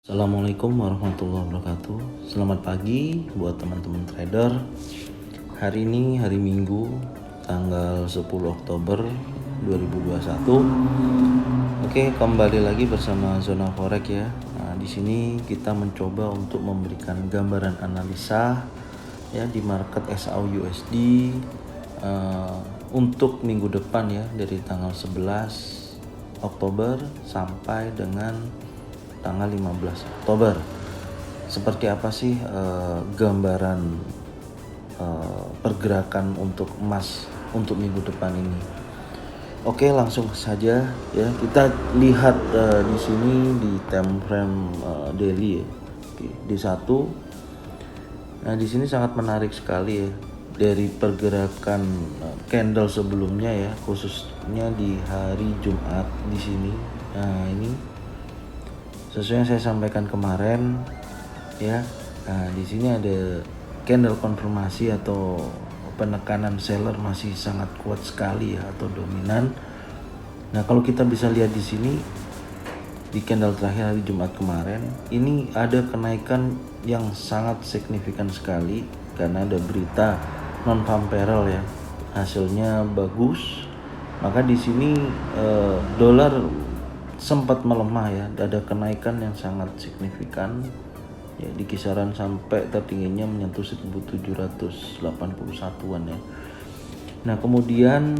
Assalamualaikum warahmatullahi wabarakatuh. Selamat pagi buat teman-teman trader. Hari ini hari Minggu tanggal 10 Oktober 2021. Oke, kembali lagi bersama Zona Forex ya. Nah, di sini kita mencoba untuk memberikan gambaran analisa ya di market SAUUSD untuk minggu depan ya, dari tanggal 11 Oktober sampai dengan tanggal 15 Oktober. Seperti apa sih gambaran pergerakan untuk emas untuk minggu depan ini? Oke, langsung saja ya, kita lihat di sini di time frame daily ya. Oke, D1. Nah, di sini sangat menarik sekali ya, dari pergerakan candle sebelumnya ya, khususnya di hari Jumat di sini. Nah, ini sesuai yang saya sampaikan kemarin ya. Nah, di sini ada candle konfirmasi atau penekanan seller masih sangat kuat sekali ya, atau dominan. Nah, kalau kita bisa lihat di sini di candle terakhir hari Jumat kemarin, ini ada kenaikan yang sangat signifikan sekali karena ada berita non farm payroll ya, hasilnya bagus. Maka di sini dolar sempat melemah ya, ada kenaikan yang sangat signifikan ya, di kisaran sampai tertingginya menyentuh 1781-an ya. Nah, kemudian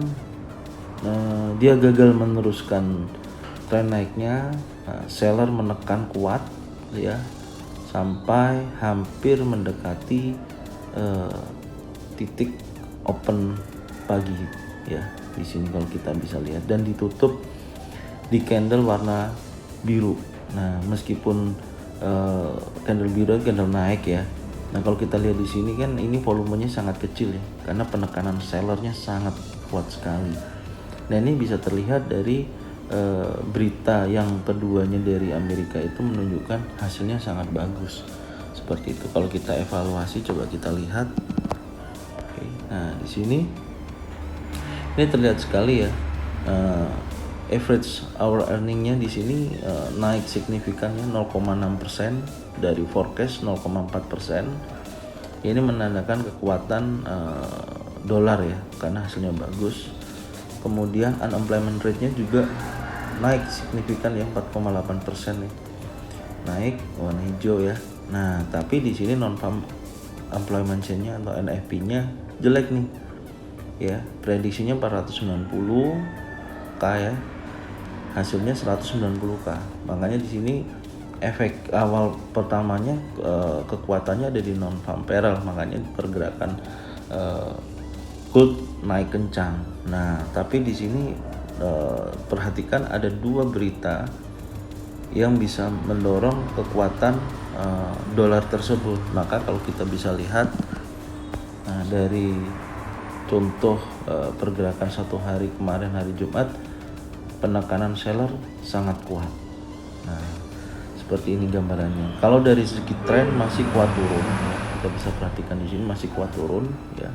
dia gagal meneruskan tren naiknya. Seller menekan kuat ya sampai hampir mendekati titik open pagi ya. Di sini kalau kita bisa lihat, dan ditutup di candle warna biru. Nah, meskipun candle biru candle naik ya. Nah, kalau kita lihat di sini kan ini volumenya sangat kecil ya, karena penekanan sellernya sangat kuat sekali. Nah, ini bisa terlihat dari berita yang keduanya dari Amerika itu menunjukkan hasilnya sangat bagus. Seperti itu. Kalau kita evaluasi, coba kita lihat. Oke. Nah, di sini ini terlihat sekali ya. Average hour earningnya di sini naik signifikannya 0,6% dari forecast 0,4%. Ini menandakan kekuatan dolar ya, karena hasilnya bagus. Kemudian unemployment rate-nya juga naik signifikan ya, 4,8% nih. Naik warna hijau ya. Nah, tapi di sini non farm employment change-nya atau NFP-nya jelek nih. Ya, prediksinya 490k ya. Hasilnya 190k. Makanya di sini efek awal pertamanya kekuatannya ada di non farm payroll, makanya pergerakan gold naik kencang. Nah, tapi di sini perhatikan ada dua berita yang bisa mendorong kekuatan dolar tersebut. Maka kalau kita bisa lihat dari contoh pergerakan satu hari kemarin hari Jumat, penekanan seller sangat kuat. Nah, seperti ini gambarannya. Kalau dari segi tren masih kuat turun, kita bisa perhatikan di sini masih kuat turun ya.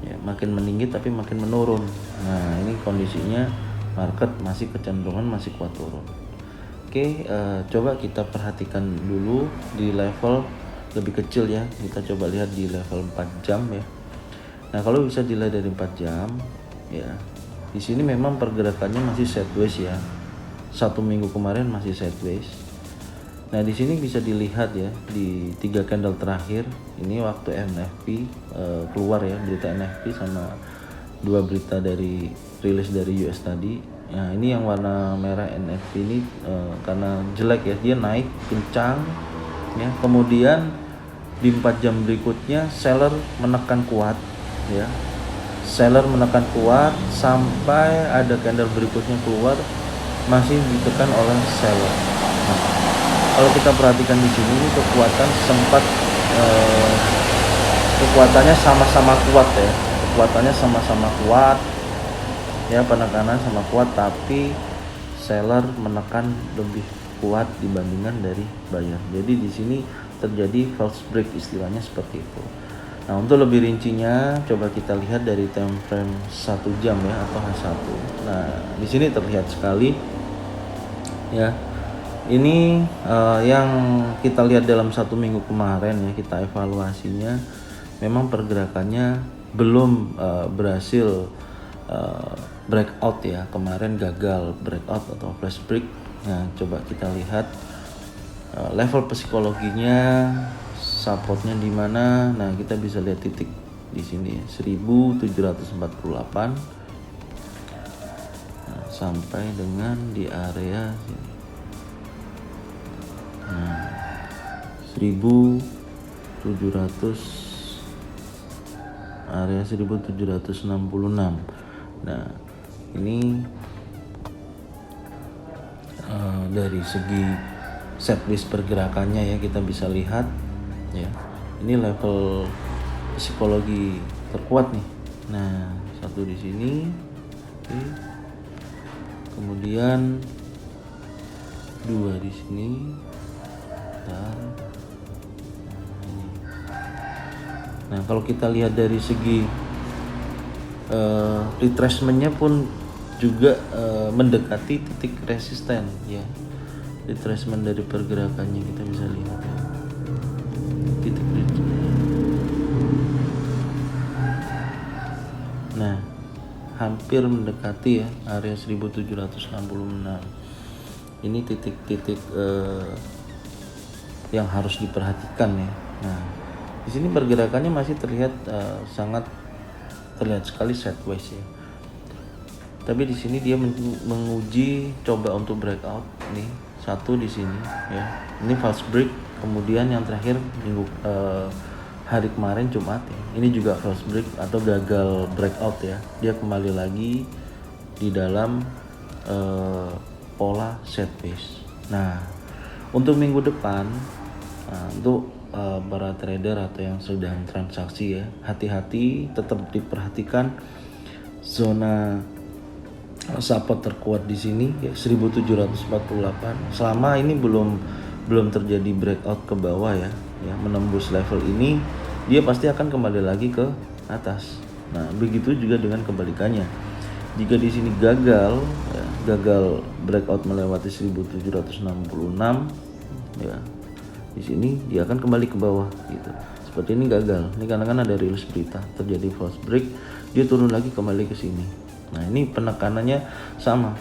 Ya, makin meninggi tapi makin menurun. Nah, ini kondisinya market masih kecenderungan masih kuat turun. Oke, coba kita perhatikan dulu di level lebih kecil ya. Kita coba lihat di level 4 jam ya. Nah, kalau bisa dilihat dari 4 jam ya, di sini memang pergerakannya masih sideways ya. Satu minggu kemarin masih sideways. Nah, di sini bisa dilihat ya di 3 candle terakhir ini waktu NFP keluar ya, berita NFP sama 2 berita dari rilis dari US tadi. Nah, ini yang warna merah NFP ini karena jelek ya, dia naik kencang ya. Kemudian di 4 jam berikutnya seller menekan kuat ya. Seller menekan kuat sampai ada candle berikutnya keluar masih ditekan oleh seller. Nah, kalau kita perhatikan di sini kekuatan sempat kekuatannya sama-sama kuat ya. Kekuatannya sama-sama kuat ya, penekanan sama kuat, tapi seller menekan lebih kuat dibandingkan dari buyer. Jadi di sini terjadi false break istilahnya seperti itu. Nah, untuk lebih rincinya coba kita lihat dari time frame 1 jam ya, atau H1. Nah, di sini terlihat sekali ya ini yang kita lihat dalam 1 minggu kemarin ya, kita evaluasinya memang pergerakannya belum berhasil breakout ya. Kemarin gagal breakout atau flash break. Nah, coba kita lihat level psikologinya, supportnya di mana. Nah, kita bisa lihat titik di sini ya, 1748. Nah, sampai dengan di area sini. Nah, 1700, area 1766. Nah, ini dari segi setlist pergerakannya ya, kita bisa lihat ya, ini level psikologi terkuat nih. Nah, satu di sini, oke. Kemudian 2 di sini, dan nah, kalau kita lihat dari segi retracementnya pun juga mendekati titik resisten ya. Retracement dari pergerakannya kita bisa lihat ya, titik retracement. Nah, hampir mendekati ya area 1766. Ini titik-titik yang harus diperhatikan ya. Nah, di sini pergerakannya masih terlihat sangat terlihat sekali sideways ya. Tapi di sini dia menguji coba untuk breakout nih, satu di sini ya. Ini false break, kemudian yang terakhir minggu hari kemarin Jumat ya. Ini juga false break atau gagal breakout ya. Dia kembali lagi di dalam pola sideways. Nah, untuk minggu depan untuk para trader atau yang sedang transaksi ya, hati-hati, tetap diperhatikan zona support terkuat di sini ya, 1748. Selama ini belum terjadi breakout ke bawah ya, menembus level ini, dia pasti akan kembali lagi ke atas. Nah, begitu juga dengan kebalikannya. Jika di sini gagal breakout melewati 1766 ya, di sini dia akan kembali ke bawah gitu. Seperti ini gagal. Ini karena kan ada rilis berita terjadi false break, dia turun lagi kembali ke sini. Nah, ini penekanannya sama.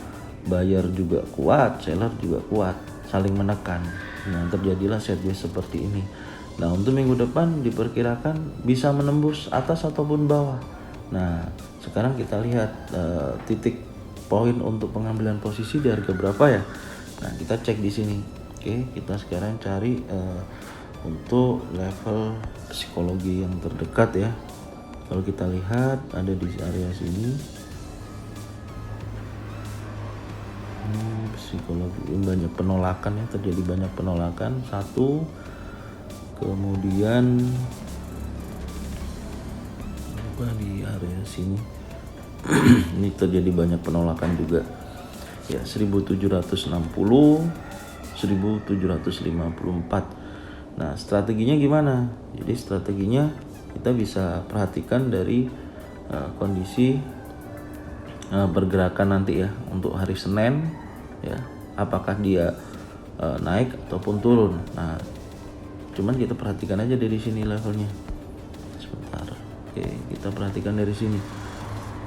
Buyer juga kuat, seller juga kuat, saling menekan. Nah, terjadilah sideways seperti ini. Nah, untuk minggu depan diperkirakan bisa menembus atas ataupun bawah. Nah, sekarang kita lihat titik poin untuk pengambilan posisi di harga berapa ya. Nah, kita cek di sini. Oke, kita sekarang cari untuk level psikologi yang terdekat ya. Kalau kita lihat ada di area sini. Psikologi banyak penolakan ya, terjadi banyak penolakan. Satu, kemudian di area sini ini terjadi banyak penolakan juga ya, 1760, 1754. Nah, strateginya gimana? Jadi strateginya kita bisa perhatikan dari kondisi pergerakan nanti ya, untuk hari Senin ya, apakah dia naik ataupun turun. Nah, cuman kita perhatikan aja dari sini levelnya. Sebentar. Oke, kita perhatikan dari sini.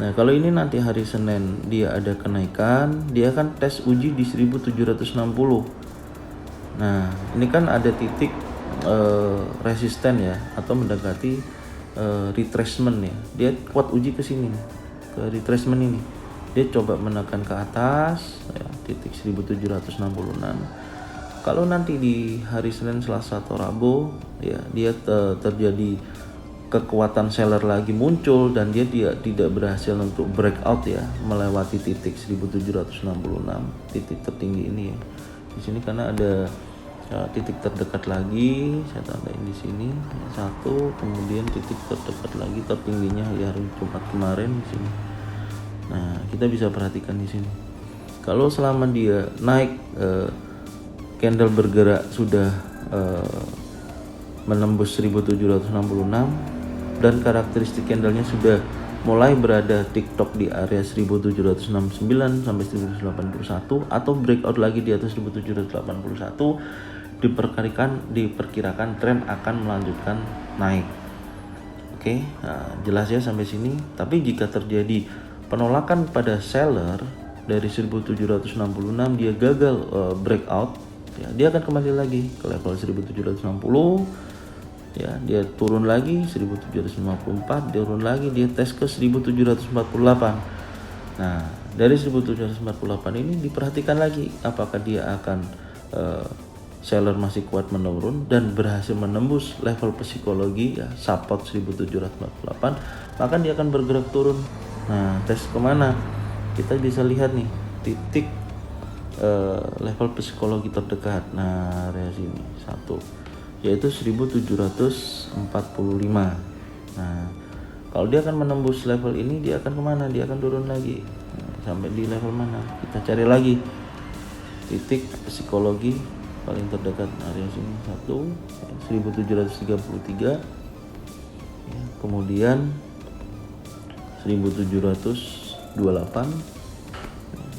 Nah, kalau ini nanti hari Senin dia ada kenaikan, dia akan tes uji di 1760. Nah, ini kan ada titik resisten ya, atau mendekati retracement ya. Dia kuat uji ke sini, ke retracement ini. Dia coba menekan ke atas ya, titik 1766. Kalau nanti di hari Senin, Selasa atau Rabu ya, dia terjadi kekuatan seller lagi muncul dan dia tidak berhasil untuk breakout ya, melewati titik 1766, titik tertinggi ini ya. Di sini karena ada titik terdekat lagi, saya tandain di sini satu, kemudian titik terdekat lagi tertingginya ya hari Jumat kemarin di sini. Nah, kita bisa perhatikan di sini. Kalau selama dia naik, candle bergerak sudah menembus 1766 dan karakteristik candlenya sudah mulai berada TikTok di area 1769 sampai 1181 atau breakout lagi di atas 1781, diperkirakan tren akan melanjutkan naik. Oke, nah, jelas ya sampai sini. Tapi jika terjadi penolakan pada seller dari 1766, dia gagal breakout, ya, dia akan kembali lagi ke level 1760, ya, dia turun lagi 1754, turun lagi, dia tes ke 1748. Nah, dari 1748 ini diperhatikan lagi apakah dia akan seller masih kuat menurun dan berhasil menembus level psikologi, ya, support 1748, maka dia akan bergerak turun. Nah, tes kemana? Kita bisa lihat nih titik level psikologi terdekat. Nah, area sini satu, yaitu 1745. Nah, kalau dia akan menembus level ini, dia akan kemana? Dia akan turun lagi. Nah, sampai di level mana? Kita cari lagi titik psikologi paling terdekat. Area sini satu, 1733, ya, kemudian 1728,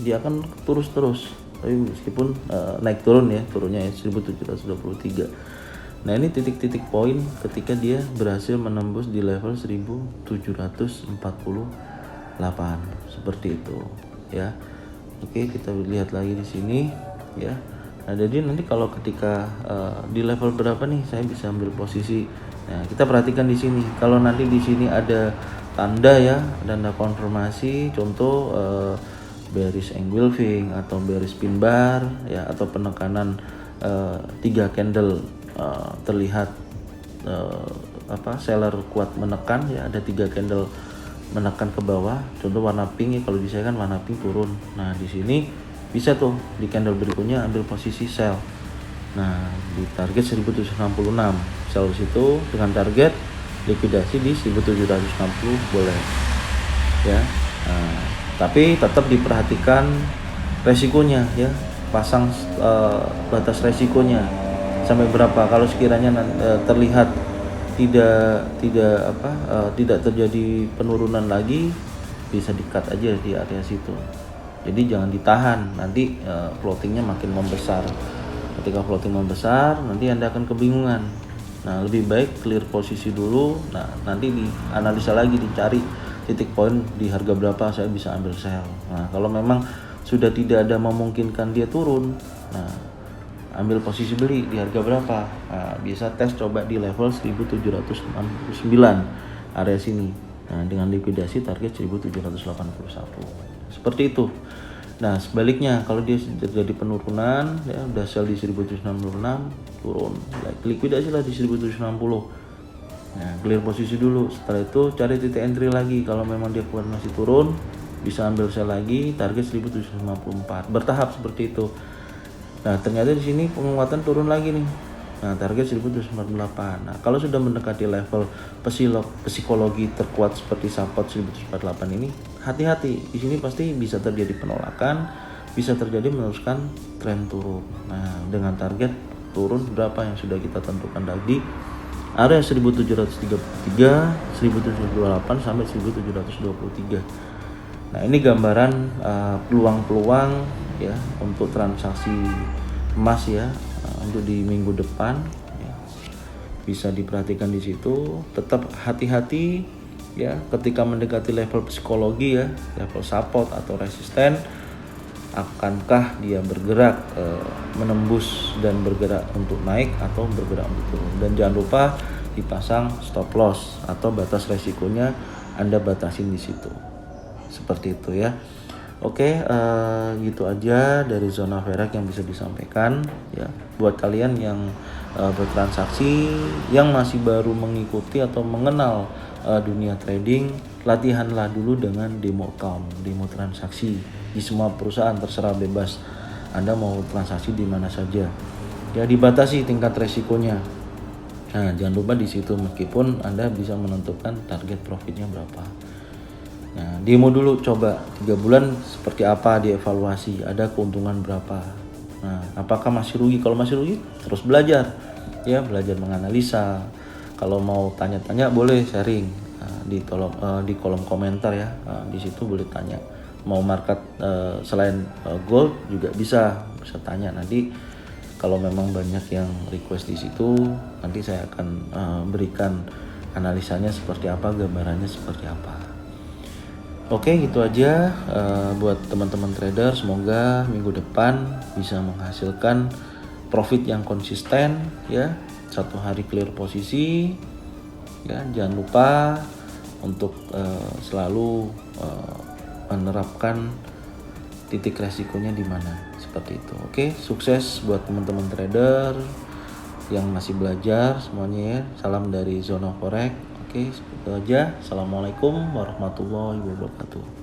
dia akan terus, tapi meskipun naik turun ya, turunnya ya 1723. Nah, ini titik-titik poin ketika dia berhasil menembus di level 1748, seperti itu ya. Oke, kita lihat lagi di sini ya. Nah, jadi nanti kalau ketika di level berapa nih saya bisa ambil posisi. Nah, kita perhatikan di sini. Kalau nanti di sini ada tanda ya, tanda konfirmasi, contoh bearish engulfing atau bearish pin bar ya, atau penekanan 3 candle terlihat seller kuat menekan ya, ada 3 candle menekan ke bawah, contoh warna pink ya, kalau di saya kan warna pink turun. Nah, di sini bisa tuh di candle berikutnya ambil posisi sell. Nah, di target 1766 sell situ dengan target likuidasi di 1760 boleh ya. Nah, tapi tetap diperhatikan resikonya ya, pasang batas resikonya sampai berapa. Kalau sekiranya terlihat tidak terjadi penurunan lagi, bisa di-cut aja di area situ. Jadi jangan ditahan, nanti floatingnya makin membesar. Ketika floating membesar, nanti Anda akan kebingungan. Nah, lebih baik clear posisi dulu. Nah, nanti dianalisa lagi, dicari titik poin di harga berapa saya bisa ambil sell. Nah, kalau memang sudah tidak ada memungkinkan dia turun, nah ambil posisi beli di harga berapa. Nah, bisa tes coba di level 1769 area sini. Nah, dengan likuidasi target 1781. Seperti itu. Nah, sebaliknya kalau dia terjadi penurunan ya, udah sell di 1766, turun, likuidasi lah di 1760. Nah, clear posisi dulu. Setelah itu cari titik entry lagi. Kalau memang dia kuat masih turun, bisa ambil sell lagi, target 1754. Bertahap seperti itu. Nah, ternyata di sini penguatan turun lagi nih. Nah, target 1748. Nah, kalau sudah mendekati level psikologi terkuat seperti support 1748 ini, hati-hati. Di sini pasti bisa terjadi penolakan, bisa terjadi meneruskan tren turun. Nah, dengan target turun berapa yang sudah kita tentukan tadi, area 1733, 1728 sampai 1723. Nah, ini gambaran peluang-peluang ya untuk transaksi emas ya, untuk di minggu depan ya. Bisa diperhatikan di situ. Tetap hati-hati ya ketika mendekati level psikologi ya, level support atau resisten. Akankah dia bergerak menembus dan bergerak untuk naik atau bergerak untuk turun. Dan jangan lupa dipasang stop loss atau batas resikonya Anda batasin di situ. Seperti itu ya. Oke, gitu aja dari Zona Forex yang bisa disampaikan ya. Buat kalian yang bertransaksi, yang masih baru mengikuti atau mengenal dunia trading, latihanlah dulu dengan demo account, demo transaksi di semua perusahaan, terserah bebas. Anda mau transaksi di mana saja. Ya, dibatasi tingkat resikonya. Nah, jangan lupa di situ, meskipun Anda bisa menentukan target profitnya berapa. Nah, demo dulu, coba 3 bulan seperti apa, dievaluasi, ada keuntungan berapa. Nah, apakah masih rugi? Kalau masih rugi, terus belajar ya, belajar menganalisa. Kalau mau tanya-tanya boleh sharing. Nah, di kolom komentar ya. Di situ boleh tanya. Mau market selain gold juga bisa tanya. Nanti kalau memang banyak yang request di situ, nanti saya akan berikan analisanya seperti apa, gambarannya seperti apa. Oke, gitu aja buat teman-teman trader. Semoga minggu depan bisa menghasilkan profit yang konsisten ya. 1 hari clear posisi ya. Jangan lupa untuk selalu menerapkan titik resikonya di mana, seperti itu. Oke, sukses buat teman-teman trader yang masih belajar semuanya ya. Salam dari Zona Forex. Oke, seperti itu aja. Assalamualaikum warahmatullahi wabarakatuh.